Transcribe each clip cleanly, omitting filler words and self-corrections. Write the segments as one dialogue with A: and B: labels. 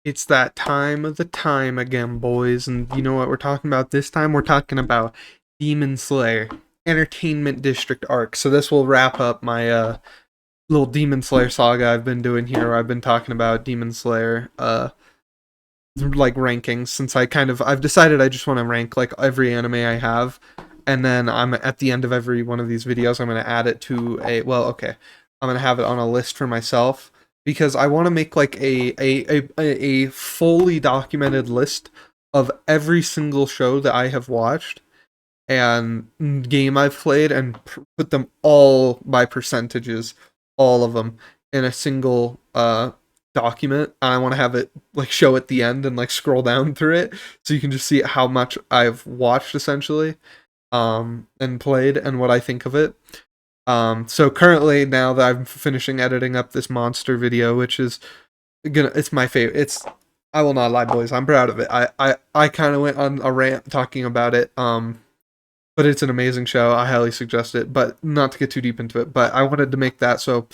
A: It's that time of the time again, boys. And you know what we're talking about this time? We're talking about Demon Slayer Entertainment District arc. So this will wrap up my little Demon Slayer saga I've been doing here. Where I've been talking about Demon Slayer like rankings, since I've decided I just want to rank like every anime I have, and then I'm at the end of every one of these videos I'm going to add it to I'm going to have it on a list for myself, because I want to make like a fully documented list of every single show that I have watched and game I've played, and put them all by percentages, all of them in a single document. I want to have it like show at the end and like scroll down through it so you can just see how much I've watched essentially and played and what I think of it. So currently, now that I'm finishing editing up this monster video, which is it's my favorite. I will not lie, boys, I'm proud of it. I kind of went on a rant talking about it, but it's an amazing show. I highly suggest it, but not to get too deep into it. But I wanted to make that, so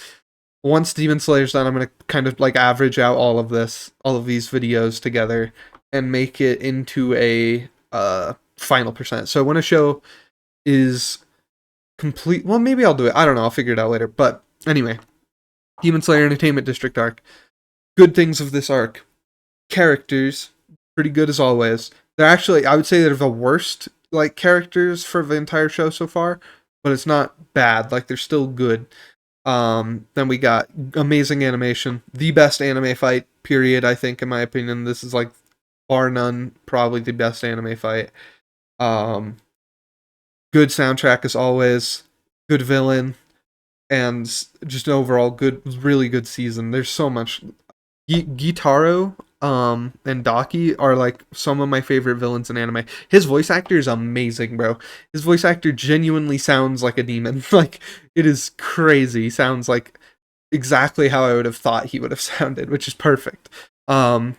A: once Demon Slayer's done, I'm gonna kind of like average out all of these videos together and make it into a final percent. So when a show is complete, well, maybe I'll do it. I don't know. I'll figure it out later. But anyway, Demon Slayer Entertainment District arc. Good things of this arc: characters, pretty good as always. They're actually, I would say, they're the worst like characters for the entire show so far, but it's not bad. Like, they're still good. Then we got amazing animation, the best anime fight period, I think, in my opinion. This is like bar none probably the best anime fight. Good soundtrack as always, good villain, and just an overall good, really good season. There's so much. Gitaro and Daki are like some of my favorite villains in anime. His voice actor is amazing, bro. His voice actor genuinely sounds like a demon. Like, it is crazy. He sounds like exactly how I would have thought he would have sounded, which is perfect. And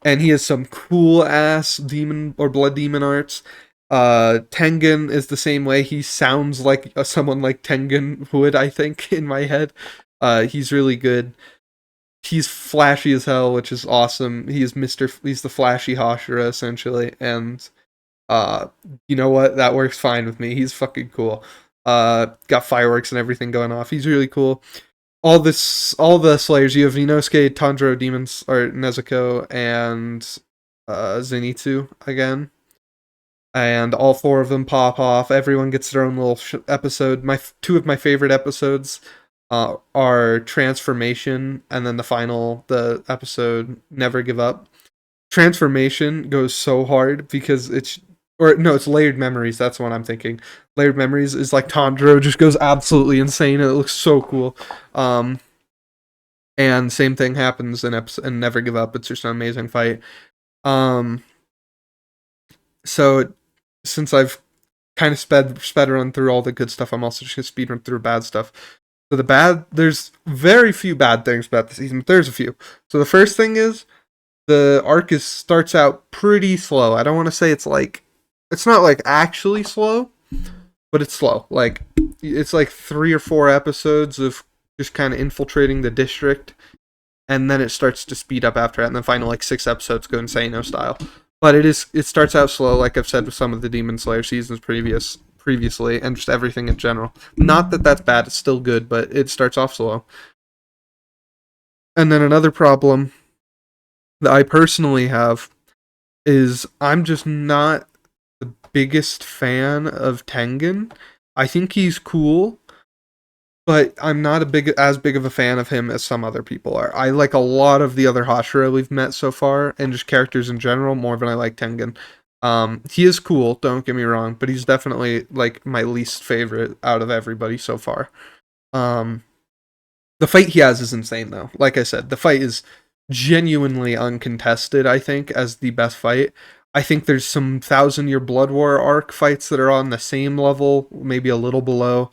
A: he has some cool ass demon or blood demon arts. Tengen is the same way. He sounds like someone like Tengen would, I think, in my head. He's really good. He's flashy as hell, which is awesome. He's the flashy Hashira essentially, and you know what? That works fine with me. He's fucking cool. Got fireworks and everything going off. He's really cool. All the Slayers. You have Inosuke, Tanjiro demons, or Nezuko, and Zenitsu again. And all four of them pop off. Everyone gets their own little episode. Two of my favorite episodes are Transformation, and then the episode Never Give Up. Transformation goes so hard because it's Layered Memories. That's what I'm thinking. Layered Memories is like Tanjiro just goes absolutely insane, and it looks so cool. And same thing happens in Never Give Up. It's just an amazing fight. So since I've kind of sped run through all the good stuff, I'm also just gonna speed run through bad stuff. So there's very few bad things about the season, but there's a few. So the first thing is the arc starts out pretty slow. I don't want to say it's not like actually slow, but it's slow. Like, it's like 3 or 4 episodes of just kind of infiltrating the district, and then it starts to speed up after that, and the final like 6 episodes go Insano style. But it starts out slow, like I've said with some of the Demon Slayer seasons previously, and just everything in general. Not that that's bad, it's still good, but it starts off slow. And then another problem that I personally have is I'm just not the biggest fan of Tengen. I think he's cool, but I'm not as big of a fan of him as some other people are. I like a lot of the other Hashira we've met so far, and just characters in general, more than I like Tengen. He is cool, don't get me wrong, but he's definitely like my least favorite out of everybody so far. The fight he has is insane though. Like I said, the fight is genuinely uncontested, I think, as the best fight. I think there's some Thousand Year Blood War arc fights that are on the same level, maybe a little below.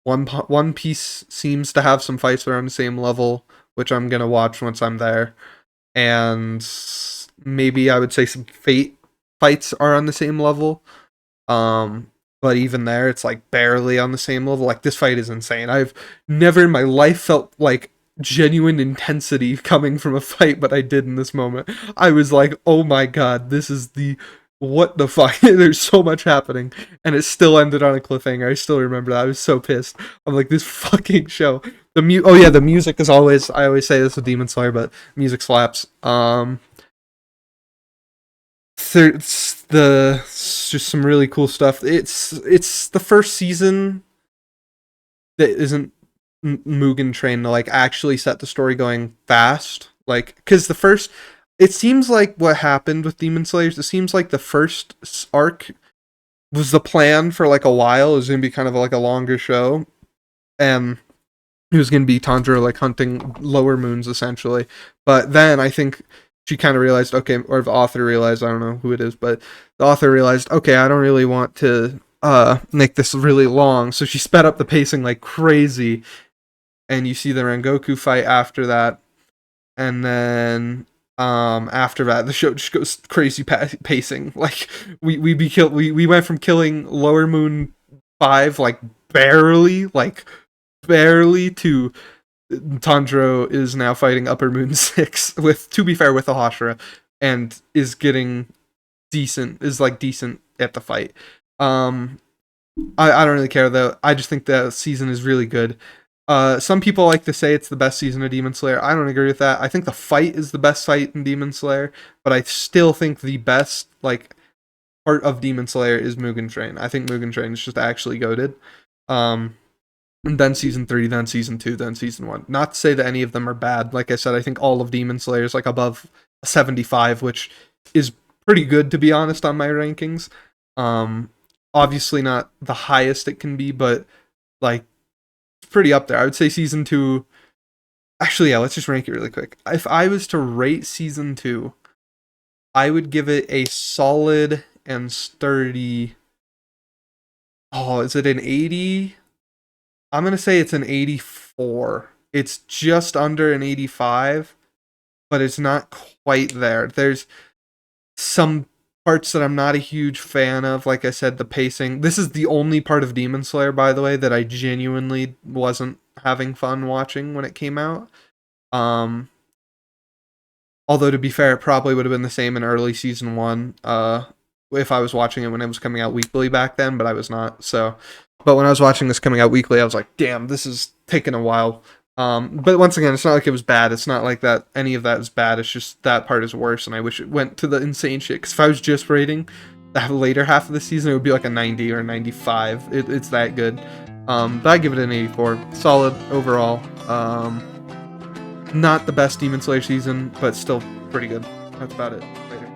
A: One Piece seems to have some fights that are on the same level, which I'm gonna watch once I'm there. And maybe I would say some Fate fights are on the same level. But even there, it's like barely on the same level. Like, this fight is insane. I've never in my life felt like genuine intensity coming from a fight, but I did in this moment. I was like, oh my god, this is the what the fuck? There's so much happening, and it still ended on a cliffhanger. I still remember that. I was so pissed. I'm like, this fucking show. Oh yeah, the music is always. I always say this with Demon Slayer, but music slaps. It's just some really cool stuff. It's the first season that isn't Mugen Train to like actually set the story going fast. Like, because the first, it seems like what happened with Demon Slayers. It seems like the first arc was the plan for like a while. It was gonna be kind of like a longer show, and it was gonna be Tanjiro like hunting lower moons essentially. But then I think she kind of realized, okay, or the author realized, I don't know who it is, but the author realized, okay, I don't really want to make this really long, so she sped up the pacing like crazy, and you see the Rengoku fight after that, and then after that the show just goes crazy pacing. Like we went from killing Lower Moon 5 like barely to Tanjiro is now fighting Upper Moon 6 with, to be fair, with the Hashira, and is getting decent at the fight. I don't really care though. I just think the season is really good. Some people like to say it's the best season of Demon Slayer. I don't agree with that. I think the fight is the best fight in Demon Slayer, but I still think the best like part of Demon Slayer is Mugen Train. I think Mugen Train is just actually goated. And then season 3, then season 2, then season 1. Not to say that any of them are bad. Like I said, I think all of Demon Slayer is like above 75, which is pretty good to be honest on my rankings. Obviously not the highest it can be, but like it's pretty up there. I would say season 2. Actually, yeah, let's just rank it really quick. If I was to rate season 2, I would give it a solid and sturdy. Oh, is it an 80? I'm going to say it's an 84. It's just under an 85, but it's not quite there. There's some parts that I'm not a huge fan of. Like I said, the pacing. This is the only part of Demon Slayer, by the way, that I genuinely wasn't having fun watching when it came out. Although, to be fair, it probably would have been the same in early season 1 if I was watching it when it was coming out weekly back then, but I was not. So, but when I was watching this coming out weekly, I was like, damn, this is taking a while. But once again, it's not like it was bad. It's not like that any of that is bad. It's just that part is worse, and I wish it went to the insane shit. Because if I was just rating the later half of the season, it would be like a 90 or a 95. It's that good. But I give it an 84. Solid overall. Not the best Demon Slayer season, but still pretty good. That's about it. Later.